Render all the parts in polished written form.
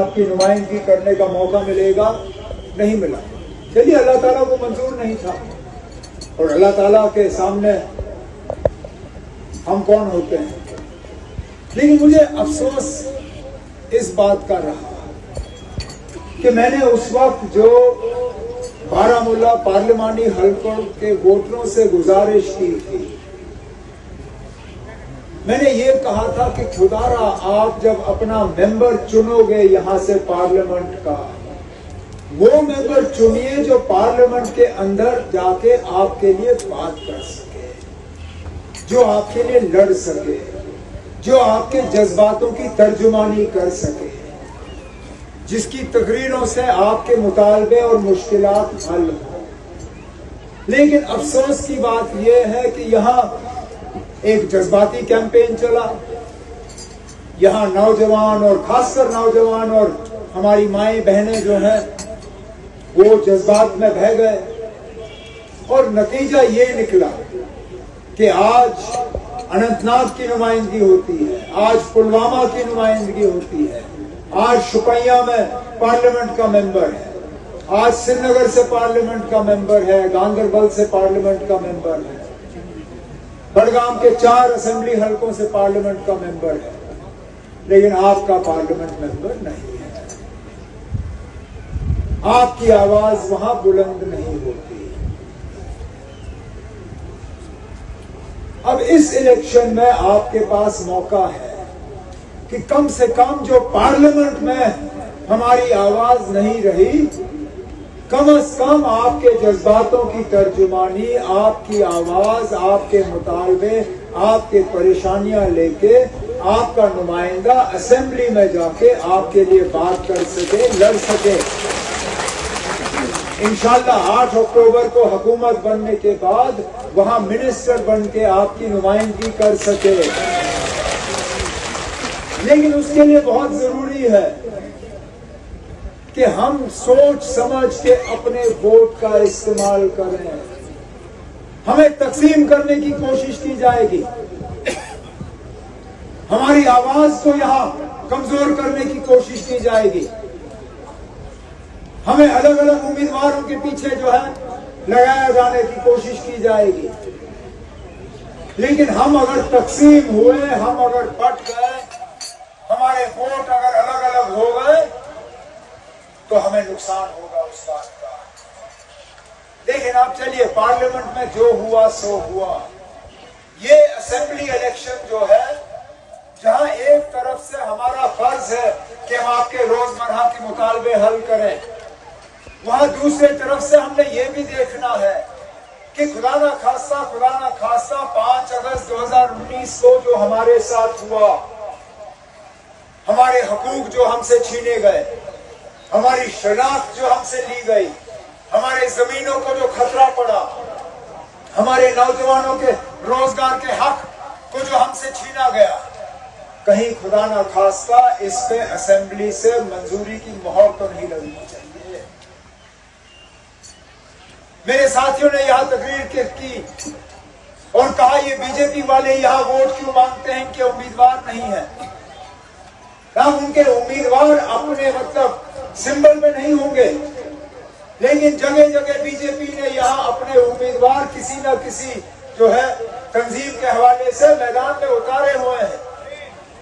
آپ کی نمائندگی کرنے کا موقع ملے گا، نہیں ملا۔ چلیے، اللہ تعالیٰ کو منظور نہیں تھا، اور اللہ تعالیٰ کے سامنے ہم کون ہوتے ہیں۔ لیکن مجھے افسوس اس بات کا رہا کہ میں نے اس وقت جو بارہمولہ پارلیمانی حلقوں کے ووٹروں سے گزارش کی تھی، میں نے یہ کہا تھا کہ خدا را آپ جب اپنا ممبر چنو گے یہاں سے پارلیمنٹ کا، وہ ممبر چنیے جو پارلیمنٹ کے اندر جا کے آپ کے لیے بات کر سکے، جو آپ کے لیے لڑ سکے، جو آپ کے جذباتوں کی ترجمانی کر سکے، جس کی تقریروں سے آپ کے مطالبے اور مشکلات حل ہوں۔ لیکن افسوس کی بات یہ ہے کہ یہاں ایک جذباتی کیمپین چلا، یہاں نوجوان اور خاص کر نوجوان اور ہماری مائیں بہنیں جو ہیں وہ جذبات میں بہہ گئے، اور نتیجہ یہ نکلا کہ آج اننت ناگ کی نمائندگی ہوتی ہے، آج پلوامہ کی نمائندگی ہوتی ہے، آج شوپیاں میں پارلیمنٹ کا ممبر ہے، آج سری نگر سے پارلیمنٹ کا ممبر ہے، گاندربل سے پارلیمنٹ کا ممبر ہے، بڑگام کے 4 اسمبلی حلقوں سے پارلیمنٹ کا ممبر ہے، لیکن آپ کا پارلیمنٹ ممبر نہیں ہے۔ آپ کی آواز وہاں بلند نہیں ہوتی۔ اب اس الیکشن میں آپ کے پاس موقع ہے کہ کم سے کم جو پارلیمنٹ میں ہماری آواز نہیں رہی، کم از کم آپ کے جذباتوں کی ترجمانی، آپ کی آواز، آپ کے مطالبے، آپ کے پریشانیاں لے کے آپ کا نمائندہ اسمبلی میں جا کے آپ کے لیے بات کر سکے، لڑ سکے۔ انشاءاللہ 8 اکتوبر کو حکومت بننے کے بعد وہاں منسٹر بن کے آپ کی نمائندگی کر سکے۔ لیکن اس کے لیے بہت ضروری ہے کہ ہم سوچ سمجھ کے اپنے ووٹ کا استعمال کریں۔ ہمیں تقسیم کرنے کی کوشش کی جائے گی، ہماری آواز کو یہاں کمزور کرنے کی کوشش کی جائے گی، ہمیں الگ الگ امیدواروں کے پیچھے جو ہے لگایا جانے کی کوشش کی جائے گی۔ لیکن ہم اگر تقسیم ہوئے، ہم اگر بٹ گئے، ہمارے ووٹ اگر الگ الگ ہو گئے تو ہمیں نقصان ہوگا اس بات کا۔ لیکن اب چلیے، پارلیمنٹ میں جو ہوا سو ہوا۔ یہ اسمبلی الیکشن جو ہے، جہاں ایک طرف سے ہمارا فرض ہے کہ ہم آپ کے روزمرہ کے مطالبے حل کریں، وہاں دوسرے طرف سے ہم نے یہ بھی دیکھنا ہے کہ خدا نہ خواستہ 5 اگست 2019 کو جو ہمارے ساتھ ہوا، ہمارے حقوق جو ہم سے چھینے گئے، ہماری شناخت جو ہم سے لی گئی، ہمارے زمینوں کو جو خطرہ پڑا، ہمارے نوجوانوں کے روزگار کے حق کو جو ہم سے چھینا گیا، کہیں خدا نہ خواستہ اس پہ اسمبلی سے منظوری کی مہر تو نہیں لگنی چاہیے۔ میرے ساتھیوں نے یہاں تقریر کی اور کہا یہ بی جے پی والے یہاں ووٹ کیوں مانگتے ہیں کہ امیدوار نہیں ہے۔ ان کے امیدوار اپنے سمبل میں نہیں ہوں گے، لیکن جگہ جگہ بی جے پی نے یہاں اپنے امیدوار کسی نہ کسی جو ہے تنظیم کے حوالے سے میدان میں اتارے ہوئے ہیں،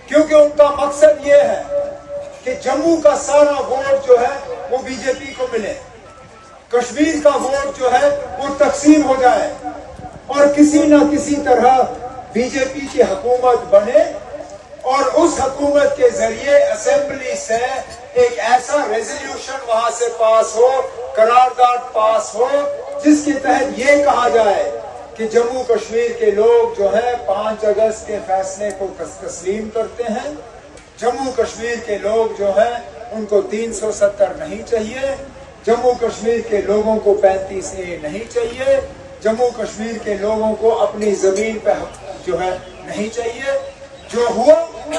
کیونکہ ان کا مقصد یہ ہے کہ جموں کا سارا ووٹ جو ہے وہ بی جے پی کو ملے، کشمیر کا ووٹ جو ہے وہ تقسیم ہو جائے، اور کسی نہ کسی طرح بی جے پی کی حکومت بنے، اور اس حکومت کے ذریعے اسمبلی سے ایک ایسا ریزولوشن وہاں سے پاس ہو، قرارداد پاس ہو، جس کے تحت یہ کہا جائے کہ جموں کشمیر کے لوگ جو ہے 5 اگست کے فیصلے کو تسلیم کرتے ہیں، جموں کشمیر کے لوگ جو ہیں ان کو 370 نہیں چاہیے، جموں کشمیر کے لوگوں کو 35A نہیں چاہیے، جموں کشمیر کے لوگوں کو اپنی زمین پہ جو ہے نہیں چاہیے۔ جو ہوا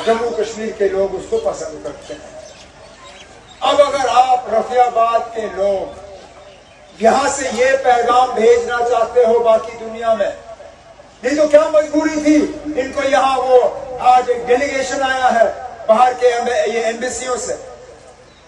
جموں کشمیر کے لوگ اس کو پسند کرتے ہیں۔ اب اگر آپ رفیع آباد کے لوگ یہاں سے یہ پیغام بھیجنا چاہتے ہو باقی دنیا میں، نہیں تو کیا مجبوری تھی ان کو یہاں وہ آج ایک ڈیلیگیشن آیا ہے باہر کے یہ ایمبیسیوں سے،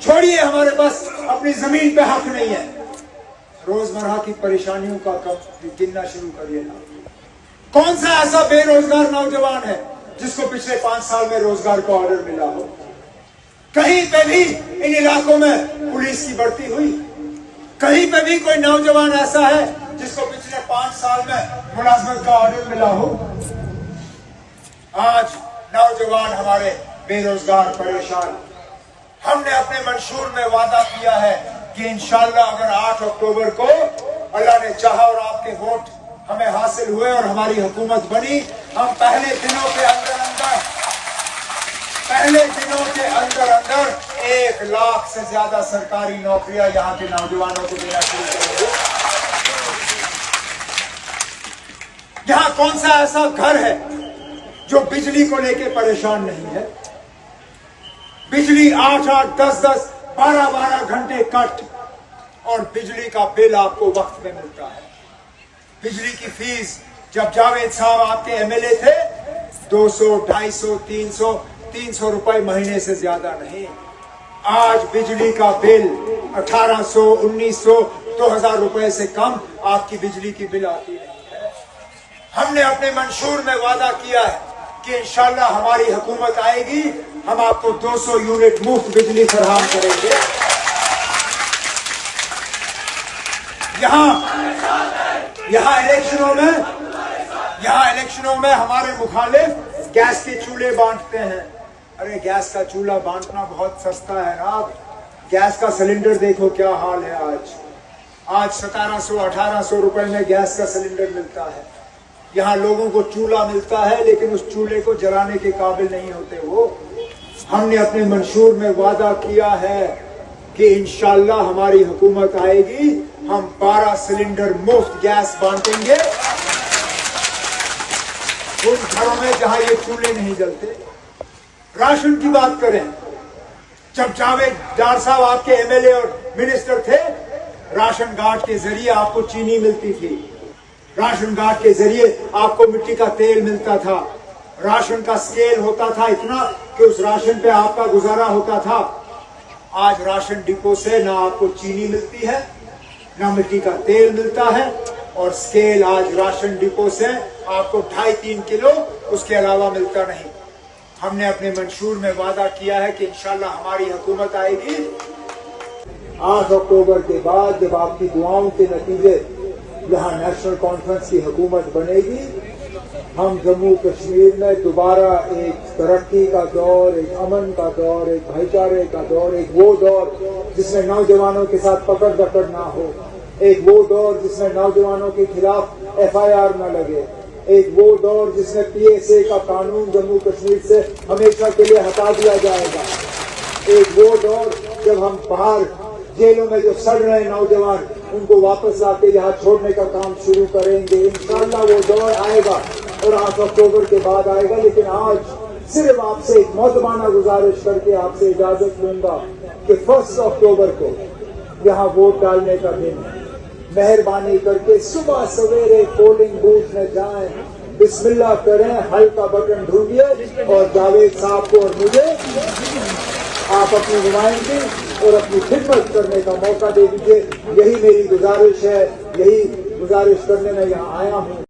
چھوڑیے ہمارے پاس اپنی زمین پہ حق نہیں ہے. روزمرہ کی پریشانیوں کا کم گننا شروع کریے نا. کون سا ایسا بے روزگار نوجوان ہے جس کو پچھلے 5 سال میں روزگار کا آرڈر ملا ہو؟ کہیں پہ بھی ان علاقوں میں پولیس کی بڑھتی ہوئی؟ کہیں پہ بھی کوئی نوجوان ایسا ہے جس کو پچھلے 5 سال میں ملازمت کا آرڈر ملا ہو؟ آج نوجوان ہمارے بے روزگار پریشان. ہم نے اپنے منشور میں وعدہ کیا ہے کہ انشاءاللہ اگر 8 اکتوبر کو اللہ نے چاہا اور آپ کے ووٹ ہمیں حاصل ہوئے اور ہماری حکومت بنی، ہم پہلے دنوں کے اندر 1 لاکھ سے زیادہ سرکاری نوکریاں یہاں کے نوجوانوں کو دینا شروع کریں گے. یہاں کون سا ایسا گھر ہے جو بجلی کو لے کے پریشان نہیں ہے؟ بجلی 8-8, 10-10, 12-12 گھنٹے کٹ اور بجلی کا بل آپ کو وقت میں ملتا ہے. بجلی کی فیس جب جاوید صاحب آپ کے ایم ایل اے تھے 200, 250, 300 روپے مہینے سے زیادہ نہیں. آج بجلی کا بل 1800, 1900, 2000 روپے سے کم آپ کی بجلی کی بل آتی نہیں ہے. ہم نے اپنے منشور میں وعدہ کیا ہے کہ انشاءاللہ ہماری حکومت آئے گی، ہم آپ کو 200 یونٹ مفت بجلی فراہم کریں گے. یہاں الیکشنوں میں ہمارے مخالف گیس کے چولہے بانٹتے ہیں. ارے گیس کا چولہا بانٹنا بہت سستا ہے نا. گیس کا سلنڈر دیکھو کیا حال ہے. آج 1700, 1800 روپے میں گیس کا سلنڈر ملتا ہے. یہاں لوگوں کو چولہا ملتا ہے لیکن اس چولہے کو جلانے کے قابل نہیں ہوتے وہ. ہم نے اپنے منشور میں وعدہ کیا ہے کہ انشاءاللہ ہماری حکومت آئے گی، ہم 12 سلنڈر مفت گیس بانٹیں گے ان گھروں میں جہاں یہ چولہے نہیں جلتے. راشن کی بات کریں، جب جاوید ڈار صاحب آپ کے ایم ایل اے اور منسٹر تھے، راشن کارڈ کے ذریعے آپ کو چینی ملتی تھی، راشن کارڈ کے ذریعے آپ کو مٹی کا تیل ملتا تھا، راشن کا سکیل ہوتا تھا اتنا کہ اس راشن پہ آپ کا گزارا ہوتا تھا. آج راشن ڈپو سے نہ آپ کو چینی ملتی ہے نہ مٹی کا تیل ملتا ہے، اور سکیل آج راشن ڈپو سے آپ کو 2.5-3 کلو اس کے علاوہ ملتا نہیں. ہم نے اپنے منشور میں وعدہ کیا ہے کہ انشاءاللہ ہماری حکومت آئے گی 8 اکتوبر کے بعد، جب آپ کی دعاؤں کے نتیجے یہاں نیشنل کانفرنس کی حکومت بنے گی، ہم جموں کشمیر میں دوبارہ ایک ترقی کا دور، ایک امن کا دور، ایک بھائی چارے کا دور، ایک وہ دور جس میں نوجوانوں کے ساتھ پکڑ دکڑ نہ ہو، ایک وہ دور جس میں نوجوانوں کے خلاف FIR نہ لگے، ایک وہ دور جس میں PSA کا قانون جموں کشمیر سے ہمیشہ کے لیے ہٹا دیا جائے گا، ایک وہ دور جب ہم باہر جیلوں میں جو سڑ رہے نوجوان ان کو واپس آ کے یہاں چھوڑنے کا کام شروع کریں گے. انشاءاللہ وہ دور آئے گا اور 8 اکتوبر کے بعد آئے گا. لیکن آج صرف آپ سے ایک مؤدبانہ گزارش کر کے آپ سے اجازت لوں گا کہ 1 اکتوبر کو یہاں ووٹ ڈالنے کا دن ہے. مہربانی کر کے صبح سویرے پولنگ بوتھ میں جائیں، بسم اللہ کریں، حل کا بٹن ڈھونڈیے اور جاوید صاحب کو اور مجھے آپ اپنی نمائندگی اور اپنی خدمت کرنے کا موقع دے دیجیے. یہی میری گزارش ہے، یہی گزارش کرنے میں یہاں آیا ہوں.